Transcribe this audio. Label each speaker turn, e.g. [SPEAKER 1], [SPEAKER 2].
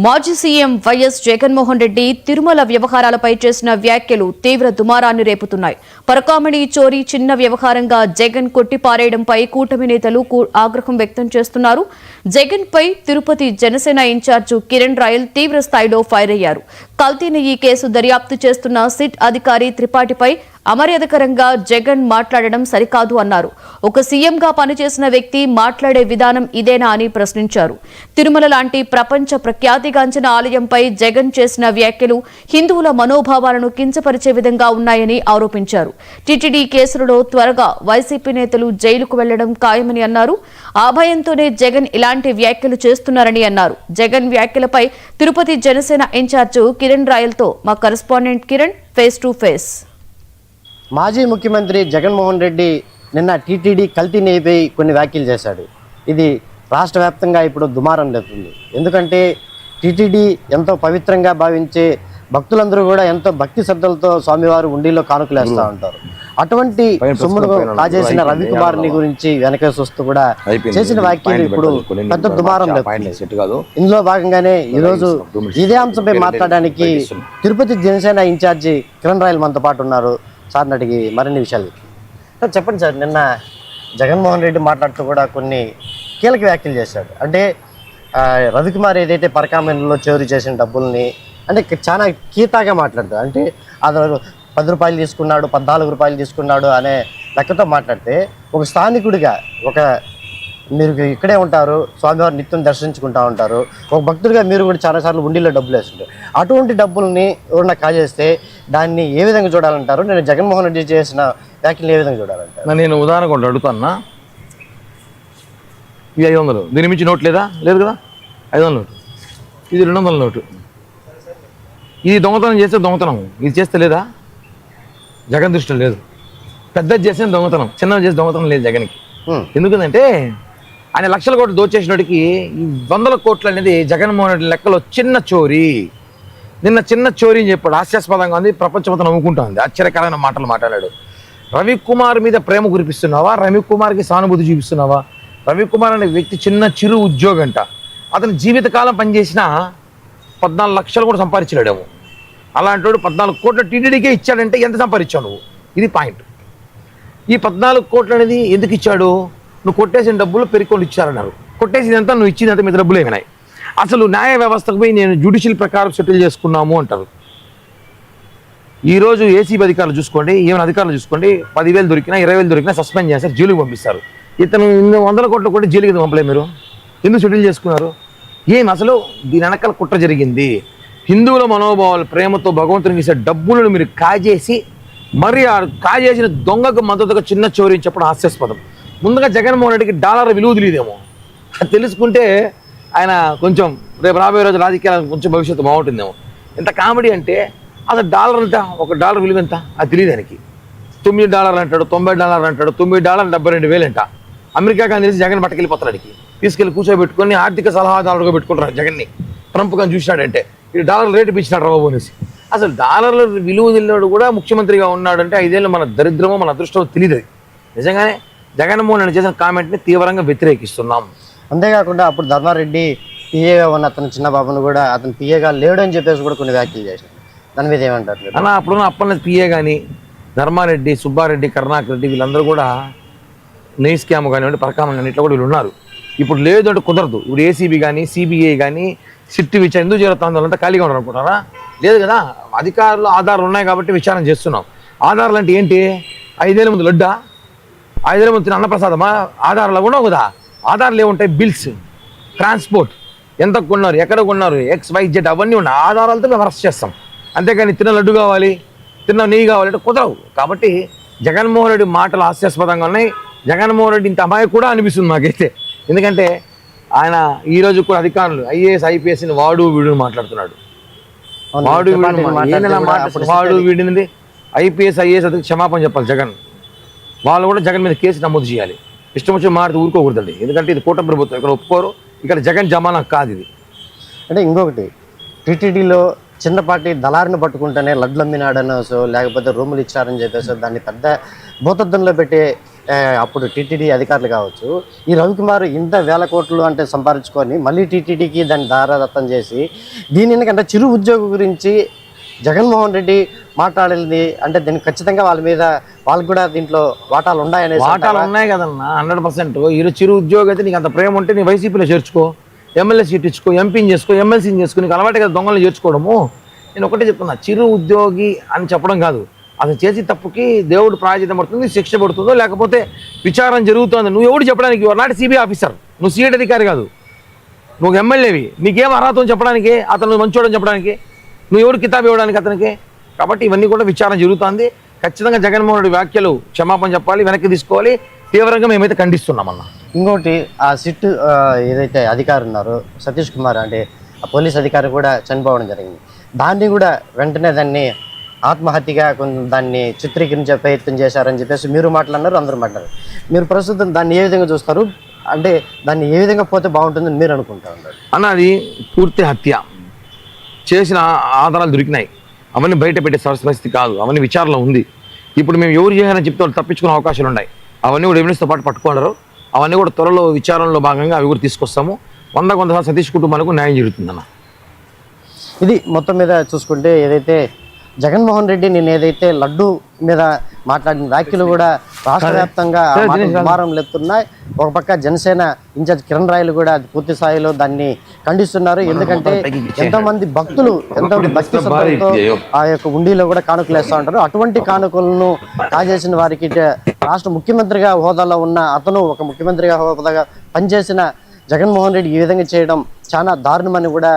[SPEAKER 1] మాజీ CM YS Jaganmohan Reddy Tirumala వ్యవహారాలపై చేసిన వ్యాఖ్యలు తీవ్ర దుమారాన్ని రేపుతున్నాయి. పరకామణి చోరీ చిన్న వ్యవహారంగా జగన్ కొట్టిపారేయడంపై కూటమి నేతలు ఆగ్రహం వ్యక్తం చేస్తున్నారు. జగన్ పై తిరుపతి జనసేన ఇన్ఛార్జి కిరణ్ రాయల్ తీవ్ర స్థాయిలో ఫైర్ అయ్యారు. కల్తీ ఈ కేసు దర్యాప్తు చేస్తున్న సిట్ అధికారి త్రిపాఠిపై అమర్యాదకరంగా జగన్ మాట్లాడడం సరికాదు అన్నారు. ఒక సీఎంగా పనిచేసిన వ్యక్తి మాట్లాడే విధానం ఇదేనా అని ప్రశ్నించారు. తిరుమల లాంటి ప్రపంచ ప్రఖ్యాతిగాంచిన ఆలయంపై జగన్ చేసిన వ్యాఖ్యలు హిందువుల మనోభావాలను కించపరిచే విధంగా ఉన్నాయని ఆరోపించారు. టీటీడీ కేసులలో త్వరగా వైసీపీ నేతలు జైలుకు వెళ్లడం ఖాయమని అన్నారు. ఆ భయంతోనే జగన్ ఇలాంటి వ్యాఖ్యలు చేస్తున్నారని అన్నారు. జగన్ వ్యాఖ్యలపై తిరుపతి జనసేన ఇన్ఛార్జి కిరణ్ రాయల్తో మా correspondent Kiran face to face.
[SPEAKER 2] మాజీ ముఖ్యమంత్రి జగన్మోహన్ రెడ్డి నిన్న టీటీడీ కల్తీ నేపై కొన్ని వ్యాఖ్యలు చేశాడు. ఇది రాష్ట్ర వ్యాప్తంగా ఇప్పుడు దుమారం లేపుతుంది. ఎందుకంటే టీటీడీ ఎంతో పవిత్రంగా భావించే భక్తులందరూ కూడా ఎంతో భక్తి శ్రద్ధలతో స్వామివారు ఉండిలో కానుకలేస్తూ ఉంటారు. అటువంటి సొమ్మును కాజేసిన రవికుమార్ని గురించి వెనక చూస్తూ కూడా చేసిన వ్యాఖ్యలు ఇప్పుడు పెద్ద దుమారం లేపుతుంది. ఇందులో భాగంగానే ఈరోజు ఇదే అంశంపై మాట్లాడడానికి తిరుపతి జనసేన ఇన్ఛార్జి కిరణ్ రాయల్ మనతో పాటు ఉన్నారు. సార్ని అడిగి మరిన్ని విషయాలు చెప్పండి సార్. నిన్న జగన్మోహన్ రెడ్డి మాట్లాడుతూ కూడా కొన్ని కీలక వ్యాఖ్యలు చేశాడు. అంటే రవికుమార్ ఏదైతే పరకామణిలో చోరీ చేసిన డబ్బుల్ని అంటే చాలా కీతాగా మాట్లాడతాడు. అంటే అది 10 రూపాయలు తీసుకున్నాడు, 14 రూపాయలు తీసుకున్నాడు అనే లెక్కతో మాట్లాడితే ఒక స్థానికుడిగా మీరు ఇక్కడే ఉంటారు, స్వామివారు నిత్యం దర్శించుకుంటూ ఉంటారు, ఒక భక్తుడిగా మీరు కూడా చాలాసార్లు ఉండిలో డబ్బులు వేస్తుంటారు. అటువంటి డబ్బుల్ని ఎవరన్నా కాజేస్తే దాన్ని ఏ విధంగా చూడాలంటారు? నేను జగన్మోహన్ రెడ్డి చేసిన వ్యాఖ్యలు ఏ విధంగా చూడాలంటారు?
[SPEAKER 3] నేను ఉదాహరణ కొంత అడుగుతాన్నా. ఇది 500, దీని మించి నోట్ లేదా? లేదు కదా. 500 నోటు, ఇది 200 నోటు. ఇది దొంగతనం చేస్తే దొంగతనం, ఇది చేస్తే లేదా? జగన్ దృష్టిలో లేదు. పెద్దది చేస్తే దొంగతనం, చిన్నది చేస్తే దొంగతనం లేదు జగన్కి. ఎందుకంటే ఆయన లక్షల కోట్లు దోచేసినోడికి ఈ 100 కోట్లు అనేది జగన్మోహన్ రెడ్డి లెక్కలో చిన్న చోరీ. నిన్న చిన్న చోరీ అని చెప్పాడు. హాస్యాస్పదంగా ఉంది, ప్రపంచమంతా నవ్వుకుంటుంది. ఆశ్చర్యకరమైన మాటలు మాట్లాడాడు. రవికుమార్ మీద ప్రేమ కురిపిస్తున్నావా? రవికుమార్కి సానుభూతి చూపిస్తున్నావా? రవికుమార్ అనే వ్యక్తి చిరు ఉద్యోగంట. అతను జీవితకాలం పనిచేసిన 14 లక్షలు కూడా సంపాదించలేడేమో. అలాంటి వాడు 14 కోట్ల టీటీడీకే ఇచ్చాడంటే ఎంత సంపాదించావు నువ్వు? ఇది పాయింట్. ఈ 14 కోట్లు అనేది ఎందుకు ఇచ్చాడు? నువ్వు కొట్టేసిన డబ్బులు పెరికొని ఇచ్చారన్నారు. కొట్టేసిందంతా నువ్వు ఇచ్చిందంతా మీద డబ్బులు ఏమైనాయి? అసలు న్యాయ వ్యవస్థకు పోయి నేను జ్యుడిషియల్ ప్రకారం సెటిల్ చేసుకున్నాము అంటారు. ఈరోజు ఏసీబీ అధికారులు చూసుకోండి, ఏమైనా అధికారులు చూసుకోండి, 10,000 దొరికినా 20,000 దొరికినా సస్పెండ్ చేస్తారు, జైలుకి పంపిస్తారు. ఇతను 100 కోట్లు కొట్టి జైలుకి పంపలే. మీరు ఎందుకు సెటిల్ చేసుకున్నారు? ఏం అసలు దీని వెనకాల కుట్ర జరిగింది? హిందువుల మనోభావాలు ప్రేమతో భగవంతునికి ఇచ్చే డబ్బులను మీరు కాజేసి మరి ఆ కాజేసిన దొంగకు మద్దతుగా చిన్న చోరీ చెప్పడం హాస్యాస్పదం. ముందుగా జగన్మోహన్ రెడ్డికి డాలర్ విలువ తెలియదేమో. అది తెలుసుకుంటే ఆయన కొంచెం రేపు రాబోయే రోజు రాజకీయాలకు కొంచెం భవిష్యత్తు బాగుంటుందేమో. ఎంత కామెడీ అంటే అసలు డాలర్ ఎంత, $1 విలువ ఎంత అది తెలియదు ఆయనకి. $9 అంటాడు, $90 అంటాడు. $90 72,000 అంట. అమెరికా కానీ తెలిసి జగన్ పట్టుకెళ్ళిపోతాడు. అడిగి తీసుకెళ్ళి కూర్చోబెట్టుకొని ఆర్థిక సలహాదారుడుగా పెట్టుకుంటారు జగన్ని. ట్రంప్ కానీ చూసినాడంటే ఈ డాలర్ రేటు పెంచినాడు రాబో అనేసి. అసలు డాలర్ల విలువ తెలియడు కూడా ముఖ్యమంత్రిగా ఉన్నాడంటే 5 ఏళ్ళు మన దరిద్రమో మన అదృష్టమో తెలియదు. నిజంగానే జగన్మోహన్ రెడ్డి చేసిన కామెంట్ని తీవ్రంగా వ్యతిరేకిస్తున్నాం.
[SPEAKER 2] అంతేకాకుండా అప్పుడు ధర్మారెడ్డి పిఏగా ఉన్న అతను చిన్నబాబును కూడా అతను పిఏగా లేడు అని చెప్పేసి కూడా కొన్ని వ్యాఖ్యలు చేశారు. దాని మీద ఏమంటారు
[SPEAKER 3] అన్న? అప్పుడున్న అప్పన్న పిఏ కానీ ధర్మారెడ్డి, సుబ్బారెడ్డి, కరుణాకర్ రెడ్డి వీళ్ళందరూ కూడా నెయ్యి స్కామ్ కానివ్వండి, పరకామణి ఇట్లా కూడా వీళ్ళు ఉన్నారు. ఇప్పుడు లేదు అంటే కుదరదు. ఇప్పుడు ఏసీబీ కానీ సిబిఐ కానీ సిట్ విచారణ ఎందుకు జరుగుతుంది? వాళ్ళంతా ఖాళీగా ఉన్నారు అనుకుంటారా? లేదు కదా. అధికారులు ఆధారాలు ఉన్నాయి కాబట్టి విచారణ చేస్తున్నాం. ఆధారాలు అంటే ఏంటి? 5 ఏళ్ళ ముందు లడ్డా, 5 ఏళ్ళ ముందు అన్నప్రసాదమా? ఆధారాలు ఉండవు కదా. ఆధారాలు ఏముంటాయి? బిల్స్, ట్రాన్స్పోర్ట్, ఎంత కొన్నారు, ఎక్కడ కొన్నారు, XYZ అవన్నీ ఉన్నాయి. ఆధారాలతో మేము అరెస్ట్ చేస్తాం. అంతేకాని తిన్న లడ్డు కావాలి, తిన్న నెయ్యి కావాలంటే కుదరవు. కాబట్టి జగన్మోహన్ రెడ్డి మాటలు హాస్యాస్పదంగా ఉన్నాయి. జగన్మోహన్ రెడ్డి ఇంత అమాయకు కూడా అనిపిస్తుంది నాకైతే. ఎందుకంటే ఆయన ఈరోజు కూడా అధికారులు IAS IPSని వాడు వీడు మాట్లాడుతున్నాడు. వాడు వీడినది IPS IAS అది క్షమాపణ చెప్పాలి జగన్. వాళ్ళు కూడా జగన్ మీద కేసు నమోదు చేయాలి. ఇష్టం వచ్చి మాట్లాడి ఊరుకోకూడదండి. ఎందుకంటే ఇది కూటమి ప్రభుత్వం, ఇక్కడ ఒప్పుకోరు. ఇక్కడ జగన్ జమానా కాదు ఇది.
[SPEAKER 2] అంటే ఇంకొకటి, టీటీడీలో చిన్నపాటి దళారిని పట్టుకుంటేనే లడ్లు అమ్మినాడనో లేకపోతే రూములు ఇచ్చారని చెప్పేసి దాన్ని పెద్ద భూతద్దంలో పెట్టి అప్పుడు టీటీడీ అధికారులు కావచ్చు, ఈ రవికుమార్ ఇంత వేల కోట్లు అంటే సంపాదించుకొని మళ్ళీ టీటీడీకి దాన్ని దారాదత్తం చేసి దీని ఎందుకంటే చిరు ఉద్యోగి గురించి జగన్మోహన్ రెడ్డి మాట్లాడింది అంటే దీనికి ఖచ్చితంగా వాళ్ళ మీద వాళ్ళకి కూడా దీంట్లో వాటాలు ఉన్నాయనే
[SPEAKER 3] వాటాలు ఉన్నాయి కదన్నా 100%. ఈరోజు చిరు ఉద్యోగి అయితే నీకు అంత ప్రేమ ఉంటే నీ వైసీపీలో చేర్చుకో, ఎమ్మెల్యే సీట్ ఇచ్చుకో, ఎంపీని చేసుకో, ఎమ్మెల్సీని చేసుకో. నీకు అలవాటే కదా దొంగలు చేర్చుకోవడము. నేను ఒకటే చెప్తున్నా, చిరు ఉద్యోగి అని చెప్పడం కాదు, అతను చేసి తప్పుకి దేవుడు ప్రాయచితం పడుతుంది, శిక్ష పడుతుందో లేకపోతే విచారణ జరుగుతుంది. నువ్వు ఎవడు చెప్పడానికి? నాటి సిబిఐ ఆఫీసర్, నువ్వు సీట్ అధికారి కాదు, నువ్వు ఎమ్మెల్యేవి. నీకేం అర్హత చెప్పడానికి? అతను మంచోడని చెప్పడానికి నువ్వు ఎవరు కితాబ్ ఇవ్వడానికి అతనికి? కాబట్టి ఇవన్నీ కూడా విచారణ జరుగుతుంది. ఖచ్చితంగా జగన్మోహన్ రెడ్డి వ్యాఖ్యలు క్షమాపణ చెప్పాలి, వెనక్కి తీసుకోవాలి. తీవ్రంగా మేమైతే ఖండిస్తున్నామన్నా.
[SPEAKER 2] ఇంకోటి ఆ సిట్ ఏదైతే అధికారి ఉన్నారో సతీష్ కుమార్ అంటే ఆ పోలీస్ అధికారి కూడా చనిపోవడం జరిగింది. దాన్ని కూడా వెంటనే దాన్ని ఆత్మహత్యగా కొంచెం దాన్ని చిత్రీకరించే ప్రయత్నం చేశారని చెప్పేసి మీరు మాట్లాడినారు, అందరూ మాట్లాడారు. మీరు ప్రస్తుతం దాన్ని ఏ విధంగా చూస్తారు? అంటే దాన్ని ఏ విధంగా పోతే బాగుంటుందని మీరు అనుకుంటా ఉన్నారు?
[SPEAKER 3] అన్న, అది పూర్తి హత్య. చేసిన ఆధారాలు దొరికినాయి, అవన్నీ బయట పెట్టే పరిస్థితి కాదు, అవన్నీ విచారణలో ఉంది. ఇప్పుడు మేము ఎవరు చేయాలని చెప్తే వాళ్ళు తప్పించుకునే అవకాశాలు ఉన్నాయి. అవన్నీ కూడా ఎవిడెన్స్తో పాటు పట్టుకున్నారు. అవన్నీ కూడా త్వరలో విచారణలో భాగంగా అవి కూడా తీసుకొస్తాము. 100% సతీష్ కుటుంబానికి న్యాయం జరుగుతుందన్న.
[SPEAKER 2] ఇది మొత్తం మీద చూసుకుంటే ఏదైతే జగన్మోహన్ రెడ్డి నేను ఏదైతే లడ్డు మీద మాట్లాడిన వ్యాఖ్యలు కూడా రాష్ట్ర వ్యాప్తంగా దుమారం లేపుతున్నాయి. ఒక పక్క జనసేన ఇన్ఛార్జ్ కిరణ్ రాయలు కూడా పూర్తి స్థాయిలో దాన్ని ఖండిస్తున్నారు. ఎందుకంటే ఎంతోమంది భక్తులు ఎంతోమంది భక్తి శ్రద్ధలతో ఆ యొక్క ఉండిలో కూడా కానుకలు వేస్తూ ఉంటారు. అటువంటి కానుకలను కాజేసిన వారికి రాష్ట్ర ముఖ్యమంత్రిగా హోదాలో ఉన్న అతను ఒక ముఖ్యమంత్రిగా హోదాగా పనిచేసిన జగన్మోహన్ రెడ్డి ఈ విధంగా చేయడం చాలా దారుణమని కూడా